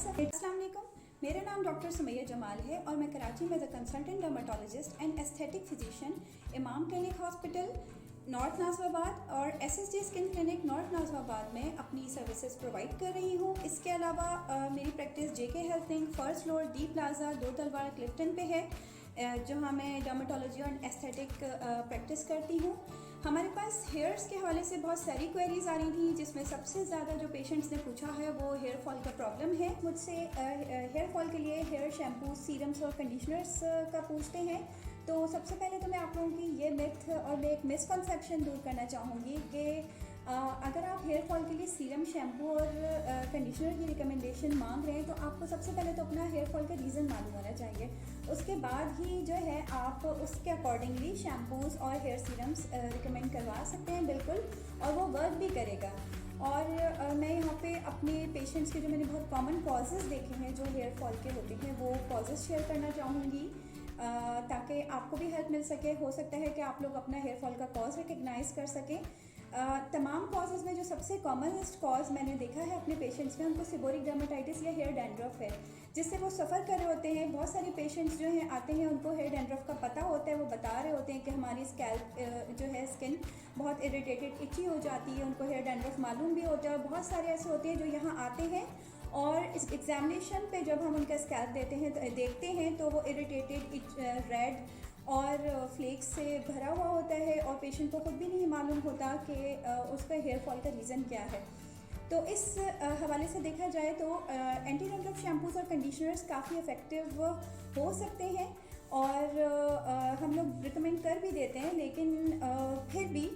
अस्सलाम वालेकुम, मेरा नाम डॉक्टर सुमैया जमाल है और मैं कराची में as a consultant dermatologist and aesthetic physician Imam clinic hospital north Nazimabad और SSG skin clinic north Nazimabad में अपनी सर्विसेज प्रोवाइड कर रही हूँ। इसके अलावा मेरी practice J K health link first floor D plaza Do Talwar Clifton पे है, जहाँ मैं डर्माटोलॉजी और एस्थेटिक प्रैक्टिस करती हूँ। हमारे पास हेयर्स के हवाले से बहुत सारी क्वेरीज आ रही थी, जिसमें सबसे ज़्यादा जो पेशेंट्स ने पूछा है वो हेयर फॉल का प्रॉब्लम है। मुझसे हेयर फॉल के लिए हेयर शैम्पू, सीरम्स और कंडीशनर्स का पूछते हैं। तो सबसे पहले तो मैं आप लोगों की ये मिथ और मैं एक मिसकंसेप्शन दूर करना चाहूँगी कि अगर आप हेयर फॉल के लिए सीरम, शैम्पू और कंडीशनर की रिकमेंडेशन मांग रहे हैं तो आपको सबसे पहले तो अपना हेयर फॉल का रीज़न मालूम होना चाहिए। उसके बाद ही जो है आप उसके अकॉर्डिंगली शैम्पूज़ और हेयर सीरम्स रिकमेंड करवा सकते हैं, बिल्कुल, और वो वर्क भी करेगा। और मैं यहाँ पे अपने पेशेंट्स के जो मैंने बहुत कॉमन कॉजेज़ देखे हैं जो हेयर फॉल के होते हैं वो कॉजेज़ शेयर करना चाहूँगी ताकि आपको भी हेल्प मिल सके। हो सकता है कि आप लोग अपना हेयर फॉल का कॉज रिकग्नाइज़ कर सकें। तमाम कॉजेज़ में जो सबसे कॉमनेस्ट कॉज मैंने देखा है अपने पेशेंट्स में, उनको सेबोरिक डर्मेटाइटिस या हेयर डैंड्रफ है, जिससे वो सफ़र कर रहे होते हैं। बहुत सारे पेशेंट्स जो हैं आते हैं, उनको हेयर डैंड्रफ का पता होता है, वो बता रहे होते हैं कि हमारी स्कैल्प जो है स्किन बहुत इरिटेटेड, इची हो जाती है, उनको हेयर डैंड्रफ मालूम भी होता है। और बहुत सारे ऐसे होते हैं जो यहाँ आते हैं और इस एग्जामिनेशन पे जब हम उनका स्कैल्प देखते हैं तो वो इरिटेटेड, रेड और फ्लेक्स से भरा हुआ होता है और पेशेंट को खुद भी नहीं मालूम होता कि उसका हेयर फॉल का रीज़न क्या है। तो इस हवाले से देखा जाए तो एंटी डैंड्रफ शैम्पूज़ और कंडीशनर्स काफ़ी इफ़ेक्टिव हो सकते हैं और हम लोग रिकमेंड कर भी देते हैं, लेकिन फिर भी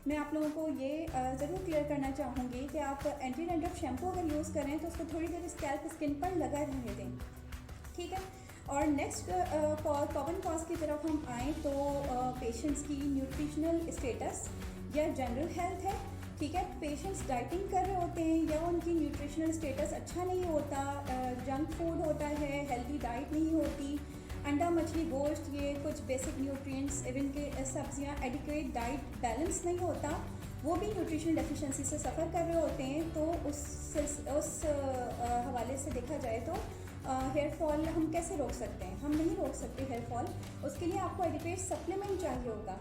मैं आप लोगों को ये ज़रूर क्लियर करना चाहूँगी कि आप एंटी डैंड्रफ शैम्पू अगर यूज़ करें तो उसको थोड़ी देर स्कैल्प स्किन पर लगा रहने दें, ठीक है। और नेक्स्ट कॉमन कॉज की तरफ हम आएँ तो पेशेंट्स की न्यूट्रिशनल स्टेटस या जनरल हेल्थ है, ठीक है। पेशेंट्स डाइटिंग कर रहे होते हैं या उनकी न्यूट्रिशनल स्टेटस अच्छा नहीं होता, जंक फूड होता है, हेल्दी डाइट नहीं होती, अंडा, मछली, गोश्त, ये कुछ बेसिक न्यूट्रिएंट्स, इवन के सब्जियां, एडिक्वेट डाइट बैलेंस नहीं होता, वो भी न्यूट्रिशन डेफिशिएंसी से सफ़र कर रहे होते हैं। तो उस हवाले से देखा जाए तो हेयर फॉल हम कैसे रोक सकते हैं? हम नहीं रोक सकते हेयर फॉल, उसके लिए आपको एडिक्वेट सप्लीमेंट चाहिए होगा।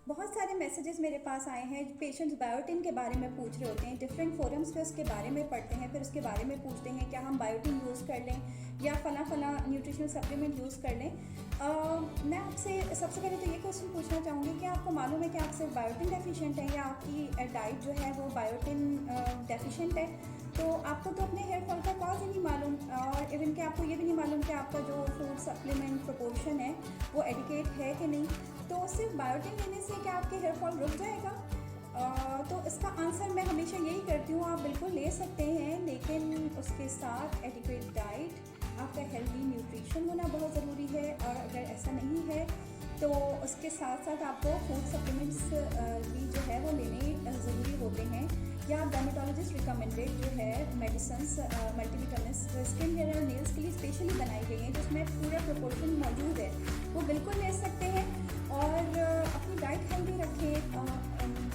बहुत सारे मैसेजेस मेरे पास आए हैं, पेशेंट्स बायोटिन के बारे में पूछ रहे होते हैं, डिफरेंट फोरम्स पे उसके बारे में पढ़ते हैं, फिर उसके बारे में पूछते हैं क्या हम बायोटिन यूज़ कर लें या फला न्यूट्रिशनल सप्लीमेंट यूज़ कर लें। मैं आपसे सबसे पहले तो ये क्वेश्चन पूछना चाहूँगी कि आपको मालूम है कि आप सिर्फ बायोटिन डेफिशिएंट है या आपकी डाइट जो है वो बायोटिन डेफिशिएंट है? तो आपको तो अपने हेयर फॉल का कॉज ही नहीं मालूम और इवन कि आपको ये भी नहीं मालूम कि आपका जो फूड सप्लीमेंट प्रोपोर्शन है वो एडिक्वेट है कि नहीं। तो सिर्फ बायोटिन लेने से क्या आपके हेयर फॉल रुक जाएगा? तो इसका आंसर मैं हमेशा यही करती हूँ, आप बिल्कुल ले सकते हैं, लेकिन उसके साथ एडिक्वेट डाइट, आपका हेल्दी न्यूट्रिशन होना बहुत ज़रूरी है। और अगर ऐसा नहीं है तो उसके साथ साथ आपको फूड सप्लीमेंट्स भी जो है वो लेने ज़रूरी होते हैं, या डर्मेटोलॉजिस्ट रिकमेंडेड जो है मेडिसिन्स, मल्टीविटामिन्स स्किन, हेयर और नेल्स के लिए स्पेशली बनाई गई हैं, जिसमें पूरा प्रोपोर्शन मौजूद है, वो बिल्कुल ले सकते हैं। और अपनी डाइट हेल्दी रखें।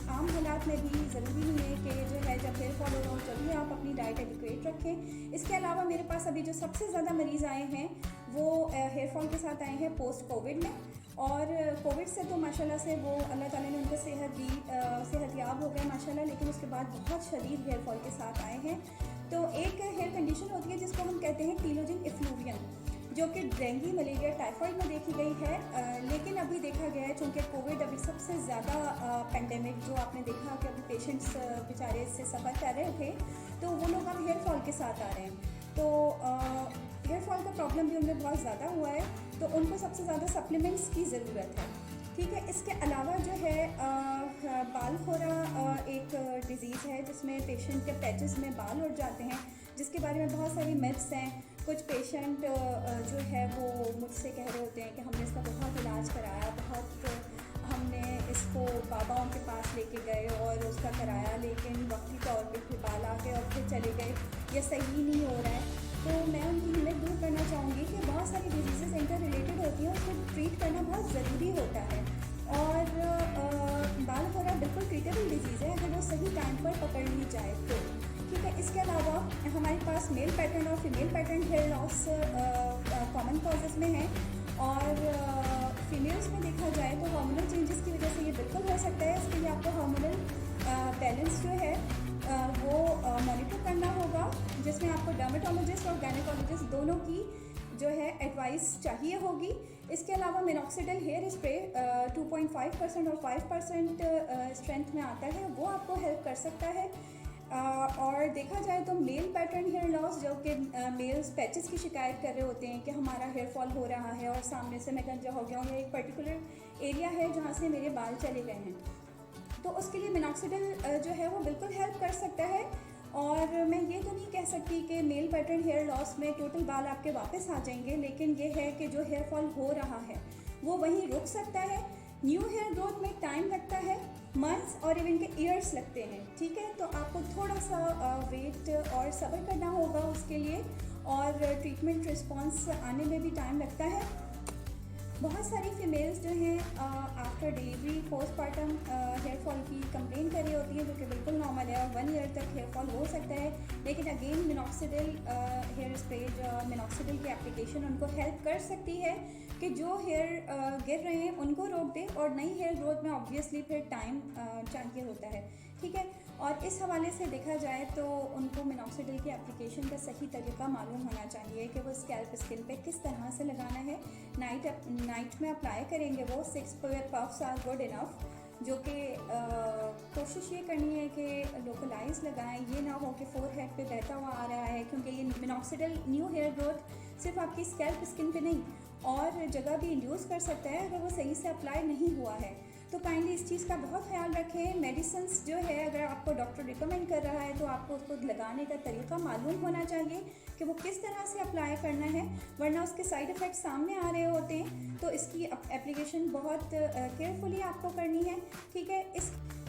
आम हालात में भी ज़रूरी नहीं है कि जो है जब हेयर फॉल हो रहा हो तभी आप अपनी डाइट एडिक्वेट रखें। इसके अलावा मेरे पास अभी जो सबसे ज़्यादा मरीज़ आए हैं वो हेयर फॉल के साथ आए हैं पोस्ट कोविड में, और कोविड से तो माशाल्लाह से वो अल्लाह ताला ने उनका सेहतयाब हो गया माशाल्लाह, लेकिन उसके बाद बहुत शदीद हेयर फॉल के साथ आए हैं। तो एक हेयर कंडीशन होती है जिसको हम कहते हैं टीलोजिंग इफ्लूवियन, जो कि डेंगू, मलेरिया, टाइफाइड में देखी गई है, लेकिन अभी देखा गया है चूँकि कोविड अभी सबसे ज़्यादा पेंडेमिक जो आपने देखा कि अभी पेशेंट्स बेचारे इससे सफ़र कर रहे थे, तो वो लोग अब हेयर फॉल के साथ आ रहे हैं। तो हेयर फॉल का प्रॉब्लम भी उनमें बहुत ज़्यादा हुआ है, तो उनको सबसे ज़्यादा सप्लीमेंट्स की ज़रूरत है, ठीक है। इसके अलावा जो है बाल खोरा एक डिज़ीज़ है जिसमें पेशेंट के पैचेस में बाल उड़ जाते हैं, जिसके बारे में बहुत सारी मिथ्स हैं। कुछ पेशेंट जो है वो मुझसे कह रहे होते हैं कि हमने इसका बहुत इलाज कराया, हमने इसको बाबाओं के पास लेके गए और उसका कराया, लेकिन वक्ती तौर पे फिर बाल आ गए और फिर चले गए, ये सही नहीं हो रहा है। तो मैं उनकी हिम्मत दूर करना चाहूँगी कि बहुत सारी डिजीज़ेस इंटर रिलेटेड होती हैं, उसको ट्रीट करना बहुत ज़रूरी होता है। और बाल खोरा बिल्कुल ट्रीटेबल डिजीज़ है अगर वो सही टाइम पर पकड़ ली जाए तो। ठीक है। इसके अलावा हमारे पास मेल पैटर्न और female pattern hair loss common causes में है, और फीमेल्स में देखा जाए तो हार्मोनल चेंजेस की वजह से ये बिल्कुल हो सकता है। इसके लिए आपको हार्मोनल बैलेंस जो है वो मॉनिटर करना होगा, जिसमें आपको डर्मेटोलॉजिस्ट और गायनेकोलॉजिस्ट दोनों की जो है एडवाइस चाहिए होगी। इसके अलावा मिनॉक्सिडिल हेयर स्प्रे 2.5% और 5% स्ट्रेंथ में आता है, वो आपको हेल्प कर सकता है। और देखा जाए तो मेल पैटर्न हेयर लॉस, जो कि मेल्स पैचेस की शिकायत कर रहे होते हैं कि हमारा हेयर फॉल हो रहा है और सामने से मैं गंजा हो गया हूँ, या एक पर्टिकुलर एरिया है जहाँ से मेरे बाल चले गए हैं, तो उसके लिए मिनॉक्सिडिल जो है वो बिल्कुल हेल्प कर सकता है। और मैं ये तो नहीं कह सकती कि मेल पैटर्न हेयर लॉस में टोटल बाल आपके वापस आ जाएंगे, लेकिन ये है कि जो हेयर फॉल हो रहा है वो वहीं रुक सकता है। न्यू हेयर ग्रोथ में टाइम लगता है, मंथ्स और इवन के ईयर्स लगते हैं, ठीक है। तो आपको थोड़ा सा वेट और सब्र करना होगा उसके लिए, और ट्रीटमेंट रिस्पॉन्स आने में भी टाइम लगता है। बहुत सारी फीमेल्स जो हैं after delivery postmortem hair fall की कंप्लेन कर रही होती हैं, जो कि बिल्कुल नॉर्मल है, और 1 ईयर तक हेयर फॉल हो सकता है। लेकिन again minoxidil hair spray, minoxidil की एप्लीकेशन उनको हेल्प कर सकती है कि जो हेयर गिर रहे हैं उनको रोक दे, और नई हेयर ग्रोथ में ऑब्वियसली फिर टाइम चाहिए होता है, ठीक है। और इस हवाले से देखा जाए तो उनको मिनॉक्सिडिल की एप्लीकेशन का सही तरीका मालूम होना चाहिए कि वो स्कैल्प स्किन पे किस तरह से लगाना है। नाइट में अप्लाई करेंगे वो 6 पफ्स आर गुड इनफ, जो कि कोशिश ये करनी है कि लोकलाइज लगाएं, ये ना हो कि फोरहेड पे बहता हुआ आ रहा है, क्योंकि ये मिनॉक्सिडिल न्यू हेयर ग्रोथ सिर्फ आपकी स्कैल्प स्किन पे नहीं और जगह भी इंड्यूस कर सकता है अगर वो सही से अप्लाई नहीं हुआ है। तो काइंडली इस चीज़ का बहुत ख्याल रखें। मेडिसिन्स जो है अगर आपको डॉक्टर रिकमेंड कर रहा है तो आपको उसको लगाने का तरीका मालूम होना चाहिए कि वो किस तरह से अप्लाई करना है, वरना उसके साइड इफ़ेक्ट सामने आ रहे होते हैं। तो इसकी एप्लीकेशन बहुत केयरफुली आपको करनी है, ठीक है।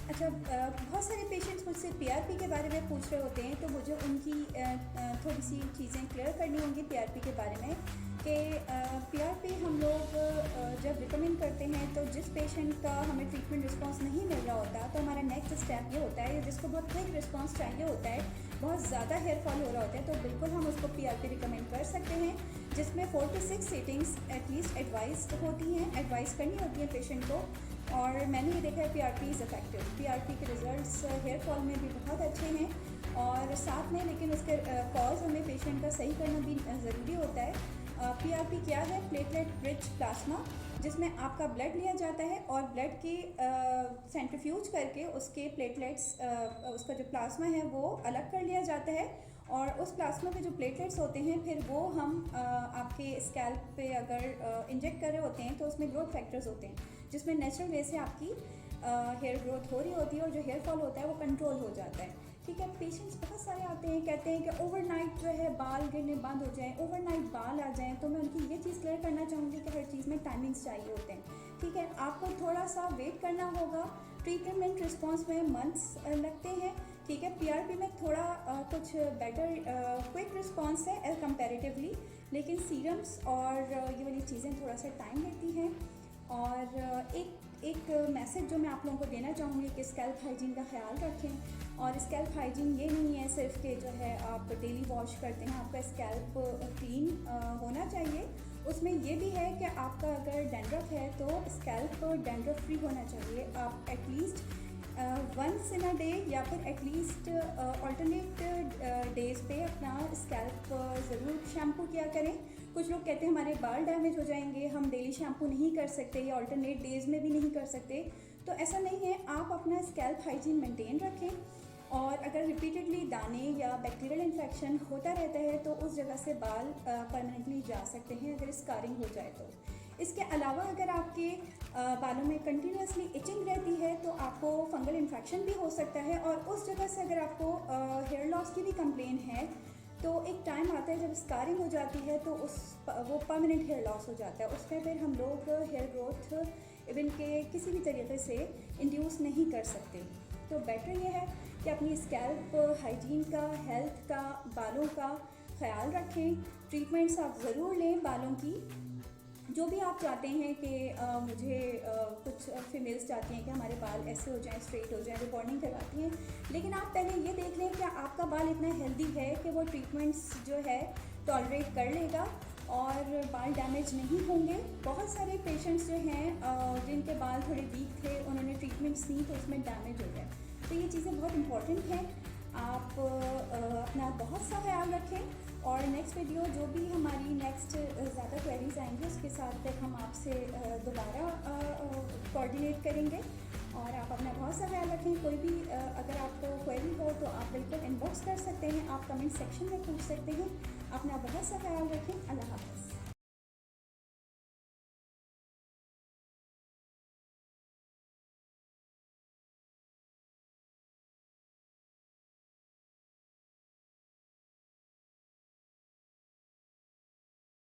अच्छा, बहुत सारे पेशेंट्स मुझसे पीआरपी के बारे में पूछ रहे होते हैं, तो मुझे उनकी थोड़ी सी चीज़ें क्लियर करनी होंगी पीआरपी के बारे में कि पीआरपी हम लोग जब रिकमेंड करते हैं तो जिस पेशेंट का हमें ट्रीटमेंट रिस्पांस नहीं मिल रहा होता, तो हमारा नेक्स्ट स्टेप ये होता है, जिसको बहुत क्विक रिस्पांस चाहिए होता है, बहुत ज़्यादा हेयर फॉल हो रहा होता है, तो बिल्कुल हम उसको पीआरपी रिकमेंड कर सकते हैं, जिसमें 4 से 6 सीटिंग्स एटलीस्ट एडवाइस होती हैं, एडवाइस करनी होती है पेशेंट को। और मैंने ये देखा है पीआरपी इज़ इफेक्टिव, पीआरपी के रिजल्ट्स हेयर फॉल में भी बहुत अच्छे हैं, और साथ में लेकिन उसके कॉज हमें पेशेंट का सही करना भी ज़रूरी होता है। पीआरपी क्या है? प्लेटलेट रिच प्लाज्मा, जिसमें आपका ब्लड लिया जाता है और ब्लड की सेंट्रीफ्यूज करके उसके प्लेटलेट्स, उसका जो प्लाज्मा है वो अलग कर लिया जाता है, और उस प्लाज्मा के जो प्लेटलेट्स होते हैं फिर वो हम आपके स्कैल्प पे अगर इंजेक्ट कर रहे होते हैं तो उसमें ग्रोथ फैक्टर्स होते हैं, जिसमें नेचुरल वे से आपकी हेयर ग्रोथ हो रही होती है और जो हेयर फॉल होता है वो कंट्रोल हो जाता है, ठीक है। पेशेंट्स बहुत सारे आते हैं, कहते हैं कि ओवरनाइट जो है बाल गिरने बंद हो जाएं, ओवरनाइट बाल आ जाएं, तो मैं उनकी ये चीज़ क्लियर करना चाहूँगी कि हर चीज़ में टाइमिंग्स चाहिए होते हैं, ठीक है। आपको थोड़ा सा वेट करना होगा, ट्रीटमेंट रिस्पॉन्स में मंथ्स लगते हैं, ठीक है। पीआरपी में थोड़ा कुछ बेटर क्विक रिस्पॉन्स है एज कंपेरेटिवली, लेकिन सीरम्स और ये वाली चीज़ें थोड़ा सा टाइम लेती हैं। और एक मैसेज जो मैं आप लोगों को देना चाहूँगी कि स्कैल्प हाइजीन का ख्याल रखें, और स्कैल्प हाइजीन ये नहीं है सिर्फ कि जो है आप डेली वॉश करते हैं, आपका स्कैल्प क्लीन होना चाहिए, उसमें ये भी है कि आपका अगर डैंड्रफ है तो स्कैल्प डैंड्रफ फ्री होना चाहिए। आप at least once in a day या फिर एटलीस्ट ऑल्टरनेट डेज पे अपना स्कैल्प ज़रूर शैम्पू किया करें। कुछ लोग कहते हैं हमारे बाल डैमेज हो जाएंगे, हम डेली शैम्पू नहीं कर सकते या ऑल्टरनेट डेज में भी नहीं कर सकते, तो ऐसा नहीं है। आप अपना स्कैल्प हाइजीन मेंटेन रखें, और अगर रिपीटेडली दाने या बैक्टीरियल इन्फेक्शन होता रहता है तो उस जगह से बाल परमानेंटली जा सकते हैं अगर स्कारिंग हो जाए तो। इसके अलावा अगर आपके बालों में कंटिन्यूसली इचिंग रहती है तो आपको फंगल इन्फेक्शन भी हो सकता है, और उस जगह से अगर आपको हेयर लॉस की भी कंप्लेन है तो एक टाइम आता है जब स्कारिंग हो जाती है तो वो परमानेंट हेयर लॉस हो जाता है, उसमें फिर हम लोग हेयर ग्रोथ इवन के किसी भी तरीके से इंड्यूस नहीं कर सकते। तो बेटर ये है कि अपनी स्कैल्प हाइजीन का, हेल्थ का, बालों का ख्याल रखें, ट्रीटमेंट्स आप ज़रूर लें बालों की, जो भी आप चाहते हैं कि मुझे कुछ फीमेल्स चाहती हैं कि हमारे बाल ऐसे हो जाएं, स्ट्रेट हो जाएं, रिबॉन्डिंग करवाती हैं, लेकिन आप पहले ये देख लें कि आपका बाल इतना हेल्दी है कि वो ट्रीटमेंट्स जो है टॉलरेट कर लेगा और बाल डैमेज नहीं होंगे। बहुत सारे पेशेंट्स जो हैं जिनके बाल थोड़े वीक थे, उन्होंने ट्रीटमेंट्स दी तो उसमें डैमेज हो गया। तो ये चीज़ें बहुत इंपॉर्टेंट हैं। आप अपना बहुत सा ख्याल रखें और नेक्स्ट वीडियो जो भी हमारी नेक्स्ट ज़्यादा क्वेरीज आएंगी उसके साथ तक हम आपसे दोबारा कोऑर्डिनेट करेंगे। और आप अपना बहुत सा ख्याल रखें। कोई भी अगर आपको क्वेरी हो तो आप बिल्कुल इनबॉक्स कर सकते हैं, आप कमेंट सेक्शन में पूछ सकते हैं। अपना बहुत सा ख्याल रखें। अल्लाह हाफ़िज़।